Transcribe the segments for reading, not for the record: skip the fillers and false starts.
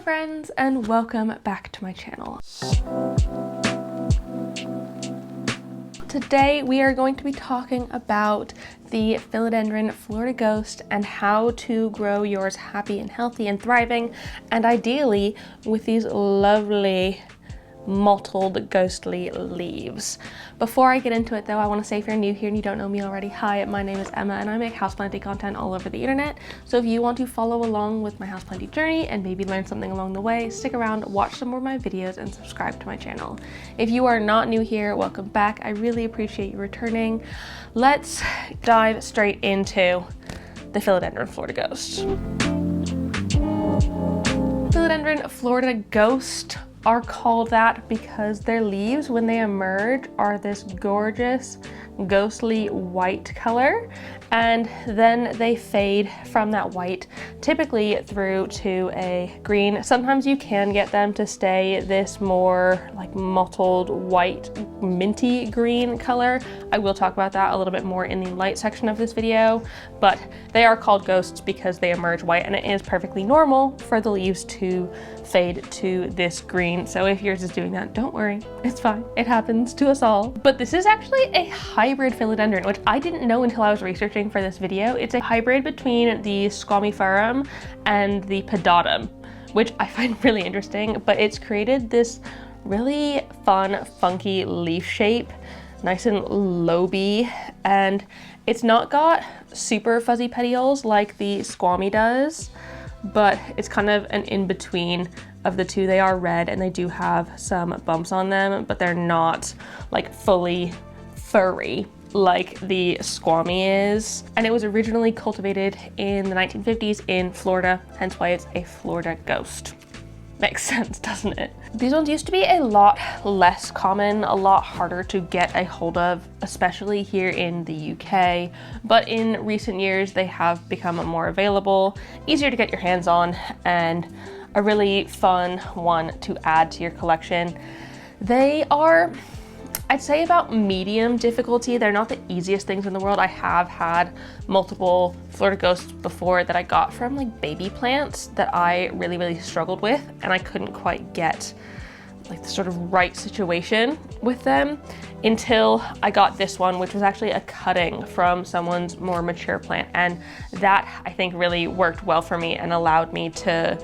friends, and welcome back to my channel. Today we are going to be talking about the philodendron Florida Ghost and how to grow yours happy and healthy and thriving, and ideally with these lovely mottled ghostly leaves. Before I get into it though, I want to say if you're new here and you don't know me already, hi, my name is Emma and I make houseplanting content all over the internet. So if you want to follow along with my houseplanting journey and maybe learn something along the way, stick around, watch some more of my videos and subscribe to my channel. If you are not new here, welcome back. I really appreciate you returning. Let's dive straight into the philodendron Florida Ghost. Philodendron Florida Ghost are called that because their leaves, when they emerge, are this gorgeous ghostly white color, and then they fade from that white typically through to a green. Sometimes you can get them to stay this more like mottled white minty green color. I will talk about that a little bit more in the light section of this video, but they are called ghosts because they emerge white, and it is perfectly normal for the leaves to fade to this green. So if yours is doing that, don't worry, it's fine. It happens to us all. But this is actually a hybrid philodendron, which I didn't know until I was researching for this video. It's a hybrid between the squamiferum and the pedatum, which I find really interesting, but it's created this really fun, funky leaf shape, nice and loby, and it's not got super fuzzy petioles like the squammy does, but it's kind of an in-between of the two. They are red and they do have some bumps on them, but they're not like fully furry like the squammy is. And it was originally cultivated in the 1950s in Florida, hence why it's a Florida ghost. Makes sense, doesn't it? These ones used to be a lot less common, a lot harder to get a hold of, especially here in the UK. But in recent years, they have become more available, easier to get your hands on, and a really fun one to add to your collection. They are, I'd say, about medium difficulty. They're not the easiest things in the world. I have had multiple Florida ghosts before that I got from like baby plants that I really struggled with, and I couldn't quite get like the sort of right situation with them until I got this one, which was actually a cutting from someone's more mature plant. And that I think really worked well for me and allowed me to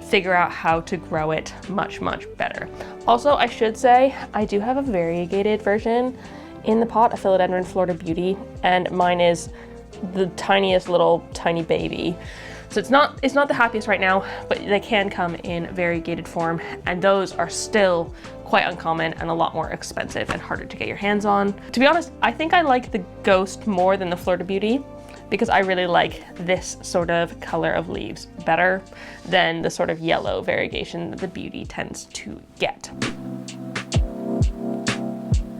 figure out how to grow it much better. Also, I should say I do have a variegated version in the pot, a philodendron Florida Beauty, and mine is the tiniest little tiny baby. So it's not the happiest right now, but they can come in variegated form, and those are still quite uncommon and a lot more expensive and harder to get your hands on. To be honest, I think I like the Ghost more than the Florida Beauty because I really like this sort of color of leaves better than the sort of yellow variegation that the Beauty tends to get.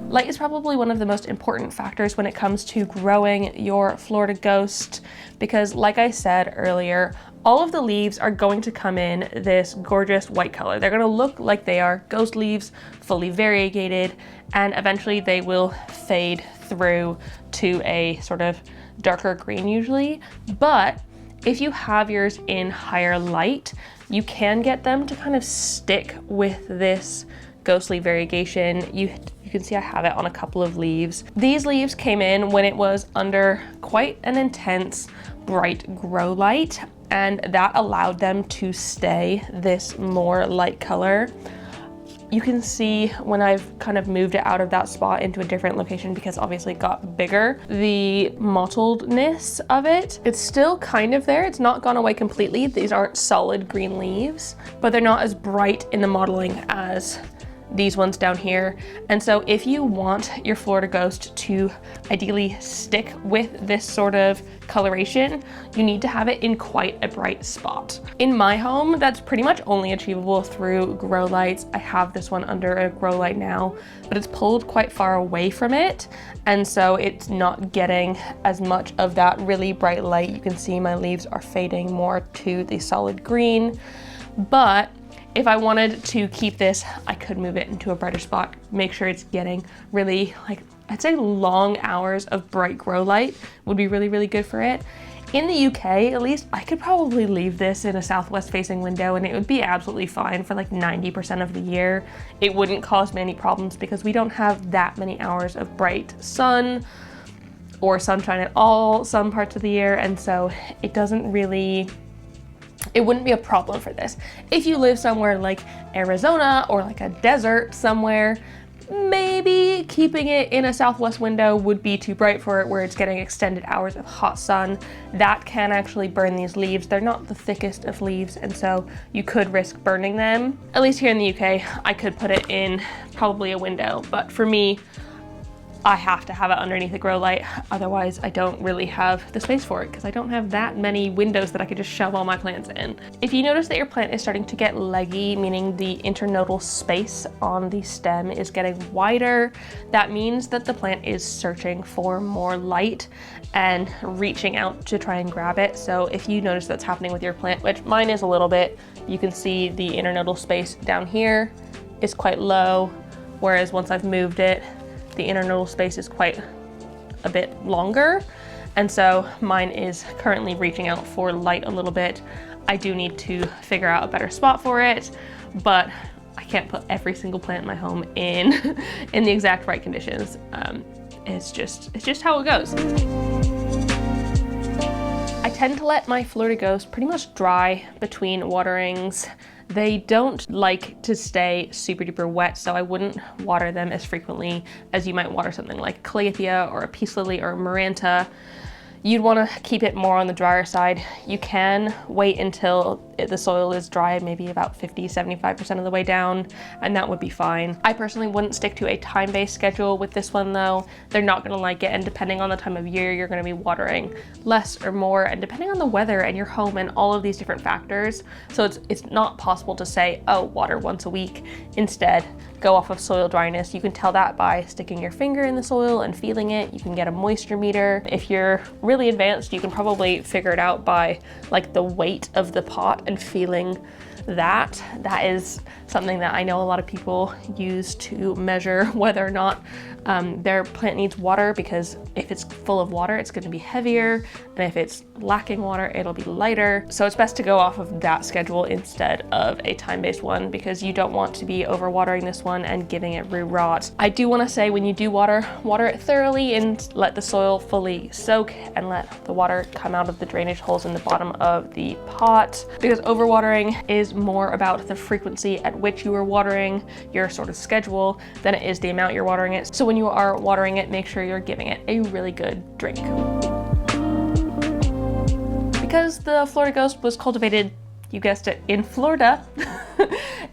Light is probably one of the most important factors when it comes to growing your Florida Ghost because, like I said earlier, all of the leaves are going to come in this gorgeous white color. They're gonna look like they are ghost leaves, fully variegated, and eventually they will fade through to a sort of darker green usually. But if you have yours in higher light, you can get them to kind of stick with this ghostly variegation. You can see I have it on a couple of leaves. These leaves came in when it was under quite an intense bright grow light, and that allowed them to stay this more light color. You can see when I've kind of moved it out of that spot into a different location because obviously it got bigger, the mottledness of it, it's still kind of there. It's not gone away completely. These aren't solid green leaves, but they're not as bright in the mottling as these ones down here. And so if you want your Florida Ghost to ideally stick with this sort of coloration, you need to have it in quite a bright spot. In my home, that's pretty much only achievable through grow lights. I have this one under a grow light now, but it's pulled quite far away from it, and so it's not getting as much of that really bright light. You can see my leaves are fading more to the solid green, but if I wanted to keep this, I could move it into a brighter spot, make sure it's getting really, like, I'd say long hours of bright grow light would be really good for it. In the UK, at least, I could probably leave this in a southwest facing window and it would be absolutely fine for like 90% of the year. It wouldn't cause me any problems because we don't have that many hours of bright sun or sunshine at all some parts of the year, and so it doesn't really, it wouldn't be a problem for this. If you live somewhere like Arizona or like a desert somewhere, maybe keeping it in a southwest window would be too bright for it, where it's getting extended hours of hot sun. That can actually burn these leaves. They're not the thickest of leaves, and so you could risk burning them. At least here in the UK, I could put it in probably a window, but for me, I have to have it underneath a grow light. Otherwise, I don't really have the space for it because I don't have that many windows that I could just shove all my plants in. If you notice that your plant is starting to get leggy, meaning the internodal space on the stem is getting wider, that means that the plant is searching for more light and reaching out to try and grab it. So if you notice that's happening with your plant, which mine is a little bit, you can see the internodal space down here is quite low, whereas once I've moved it, the internodal space is quite a bit longer. And so mine is currently reaching out for light a little bit. I do need to figure out a better spot for it, but I can't put every single plant in my home in the exact right conditions. It's just how it goes. I tend to let my Florida Ghost pretty much dry between waterings. They don't like to stay super duper wet, so I wouldn't water them as frequently as you might water something like Calathea or a peace lily or a Maranta. You'd want to keep it more on the drier side. You can wait until the soil is dry, maybe about 50-75% of the way down, and that would be fine. I personally wouldn't stick to a time-based schedule with this one though. They're not going to like it, and depending on the time of year, you're going to be watering less or more, and depending on the weather and your home and all of these different factors. So it's not possible to say, oh, water once a week. Instead, go off of soil dryness. You can tell that by sticking your finger in the soil and feeling it. You can get a moisture meter. If you're really advanced, you can probably figure it out by like the weight of the pot and feeling that. That is something that I know a lot of people use to measure whether or not their plant needs water, because if it's full of water, it's going to be heavier, and if it's lacking water, it'll be lighter. So it's best to go off of that schedule instead of a time-based one, because you don't want to be overwatering this one and giving it root rot. I do want to say, when you do water it thoroughly and let the soil fully soak and let the water come out of the drainage holes in the bottom of the pot, because overwatering is more about the frequency at which you are watering, your sort of schedule, than it is the amount you're watering it. So when you are watering it, make sure you're giving it a really good drink. Because the Florida Ghost was cultivated, you guessed it, in Florida,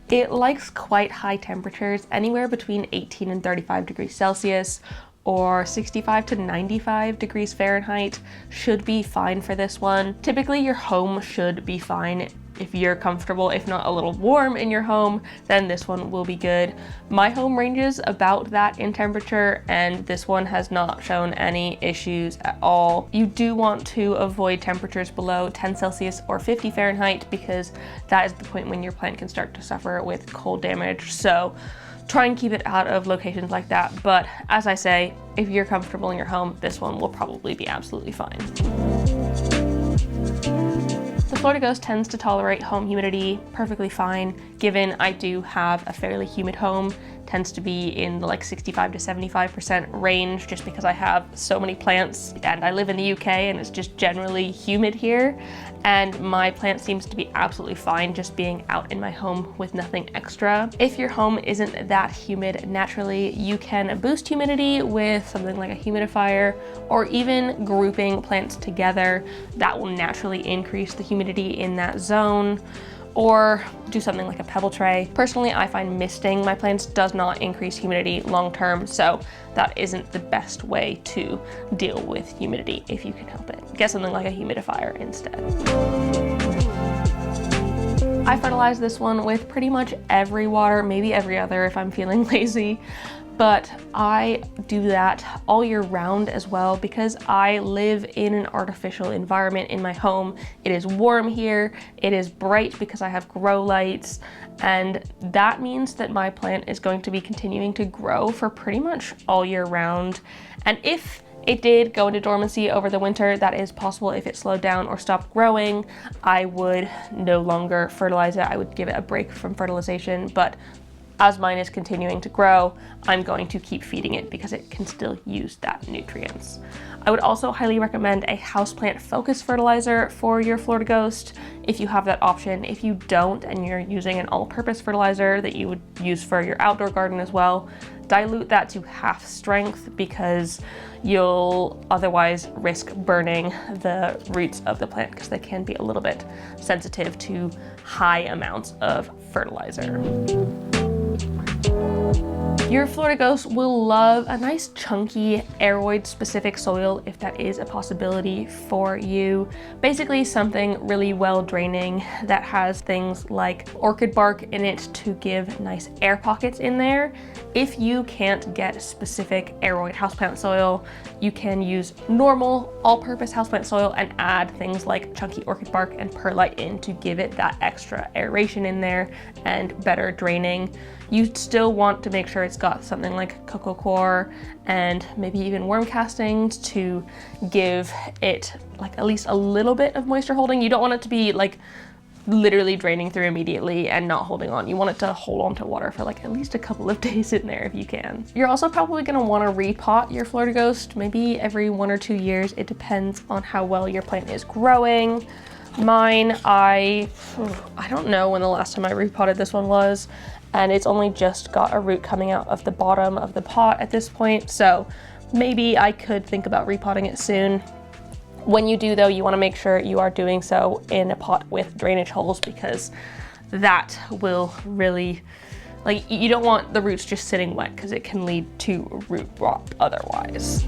it likes quite high temperatures, anywhere between 18 and 35 degrees Celsius, or 65 to 95 degrees Fahrenheit should be fine for this one. Typically your home should be fine. If you're comfortable, if not a little warm in your home, then this one will be good. My home ranges about that in temperature, and this one has not shown any issues at all. You do want to avoid temperatures below 10 Celsius or 50 Fahrenheit, because that is the point when your plant can start to suffer with cold damage. So try and keep it out of locations like that. But as I say, if you're comfortable in your home, this one will probably be absolutely fine. The Florida Ghost tends to tolerate home humidity perfectly fine, given I do have a fairly humid home. Tends to be in the like 65 to 75% range, just because I have so many plants and I live in the UK and it's just generally humid here. And my plant seems to be absolutely fine just being out in my home with nothing extra. If your home isn't that humid naturally, you can boost humidity with something like a humidifier, or even grouping plants together. That will naturally increase the humidity in that zone. Or do something like a pebble tray. Personally, I find misting my plants does not increase humidity long term, so that isn't the best way to deal with humidity if you can help it. Get something like a humidifier instead. I fertilize this one with pretty much every water, maybe every other if I'm feeling lazy. But I do that all year round as well, because I live in an artificial environment in my home. It is warm here, it is bright because I have grow lights, and that means that my plant is going to be continuing to grow for pretty much all year round. And if It did go into dormancy over the winter. That is possible. If it slowed down or stopped growing, I would no longer fertilize it. I would give it a break from fertilization, but as mine is continuing to grow, I'm going to keep feeding it because it can still use that nutrients. I would also highly recommend a houseplant focused fertilizer for your Florida Ghost if you have that option. If you don't and you're using an all-purpose fertilizer that you would use for your outdoor garden as well, dilute that to half strength because you'll otherwise risk burning the roots of the plant because they can be a little bit sensitive to high amounts of fertilizer. Your Florida Ghost will love a nice chunky aeroid specific soil if that is a possibility for you. Basically something really well draining that has things like orchid bark in it to give nice air pockets in there. If you can't get specific aeroid houseplant soil, you can use normal all-purpose houseplant soil and add things like chunky orchid bark and perlite in to give it that extra aeration in there and better draining. You still want to make sure it's got something like cocoa coir and maybe even worm castings to give it like at least a little bit of moisture holding. You don't want it to be like literally draining through immediately and not holding on. You want it to hold on to water for like at least a couple of days in there if you can. You're also probably going to want to repot your Florida Ghost maybe every 1 or 2 years. It depends on how well your plant is growing. Mine, I don't know when the last time I repotted this one was, and it's only just got a root coming out of the bottom of the pot at this point, so maybe I could think about repotting it soon. When you do though, you want to make sure you are doing so in a pot with drainage holes because that will really, like, you don't want the roots just sitting wet because it can lead to root rot otherwise.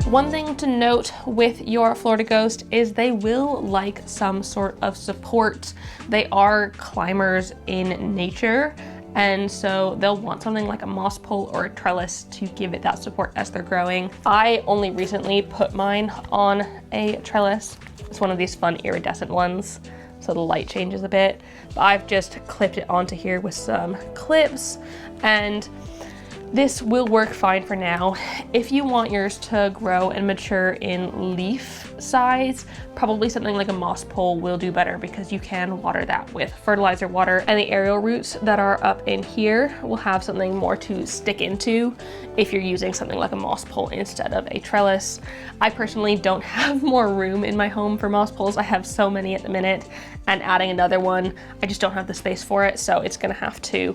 One thing to note with your Florida Ghost is they will like some sort of support. They are climbers in nature, and so they'll want something like a moss pole or a trellis to give it that support as they're growing. I only recently put mine on a trellis. It's one of these fun iridescent ones, so the light changes a bit. But I've just clipped it onto here with some clips, and this will work fine for now. If you want yours to grow and mature in leaf size, probably something like a moss pole will do better because you can water that with fertilizer water, and the aerial roots that are up in here will have something more to stick into if you're using something like a moss pole instead of a trellis. I personally don't have more room in my home for moss poles. I have so many at the minute, and adding another one, I just don't have the space for it, so it's gonna have to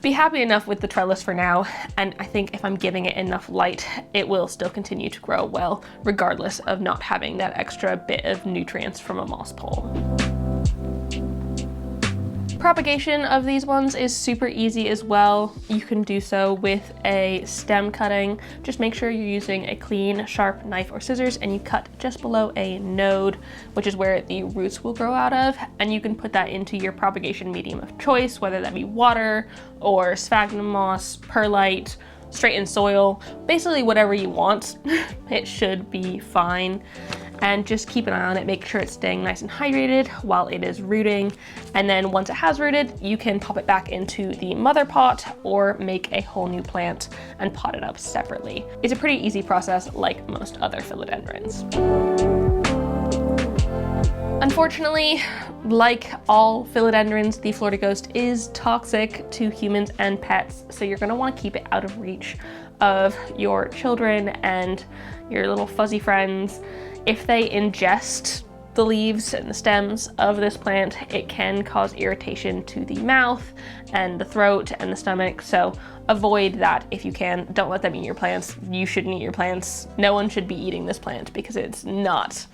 be happy enough with the trellis for now, and I think if I'm giving it enough light, it will still continue to grow well, regardless of not having that extra bit of nutrients from a moss pole. Propagation of these ones is super easy as well. You can do so with a stem cutting. Just make sure you're using a clean, sharp knife or scissors and you cut just below a node, which is where the roots will grow out of, and you can put that into your propagation medium of choice, whether that be water or sphagnum moss, perlite, straightened soil, basically whatever you want. It should be fine. And just keep an eye on it, make sure it's staying nice and hydrated while it is rooting. And then once it has rooted, you can pop it back into the mother pot or make a whole new plant and pot it up separately. It's a pretty easy process like most other philodendrons. Unfortunately, like all philodendrons, the Florida Ghost is toxic to humans and pets, so you're gonna wanna keep it out of reach of your children and your little fuzzy friends. If they ingest the leaves and the stems of this plant, it can cause irritation to the mouth and the throat and the stomach, so avoid that if you can. Don't let them eat your plants. You shouldn't eat your plants. No one should be eating this plant because it's not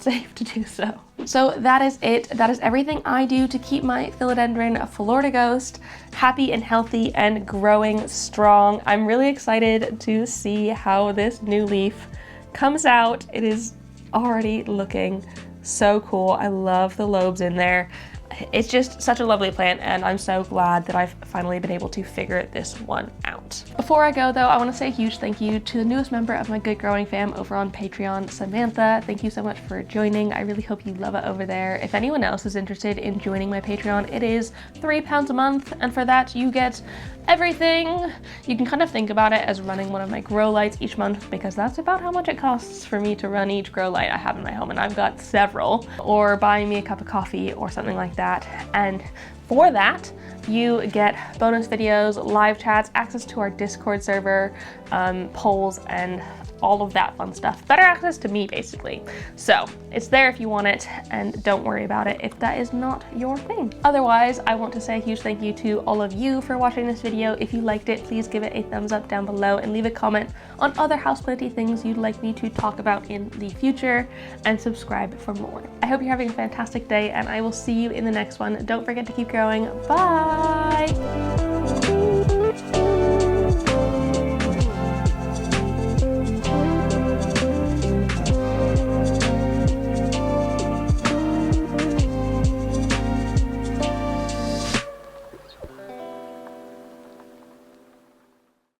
safe to do so. So that is it. That is everything I do to keep my philodendron Florida Ghost happy and healthy and growing strong. I'm really excited to see how this new leaf comes out. It is already looking so cool. I love the lobes in there, it's just such a lovely plant, and I'm so glad that I've finally been able to figure this one out. Before I go though, I want to say a huge thank you to the newest member of my Good Growing fam over on Patreon, Samantha. Thank you so much for joining. I really hope you love it over there. If anyone else is interested in joining my Patreon, it is £3 a month, and for that you get everything. You can kind of think about it as running one of my grow lights each month, because that's about how much it costs for me to run each grow light I have in my home, and I've got several, or buying me a cup of coffee or something like that. And for that, you get bonus videos, live chats, access to our Discord server, polls, and all of that fun stuff. Better access to me, basically. So it's there if you want it, and don't worry about it if that is not your thing. Otherwise, I want to say a huge thank you to all of you for watching this video. If you liked it, please give it a thumbs up down below and leave a comment on other houseplanty things you'd like me to talk about in the future, and subscribe for more. I hope you're having a fantastic day, and I will see you in the next one. Don't forget to keep growing. Bye!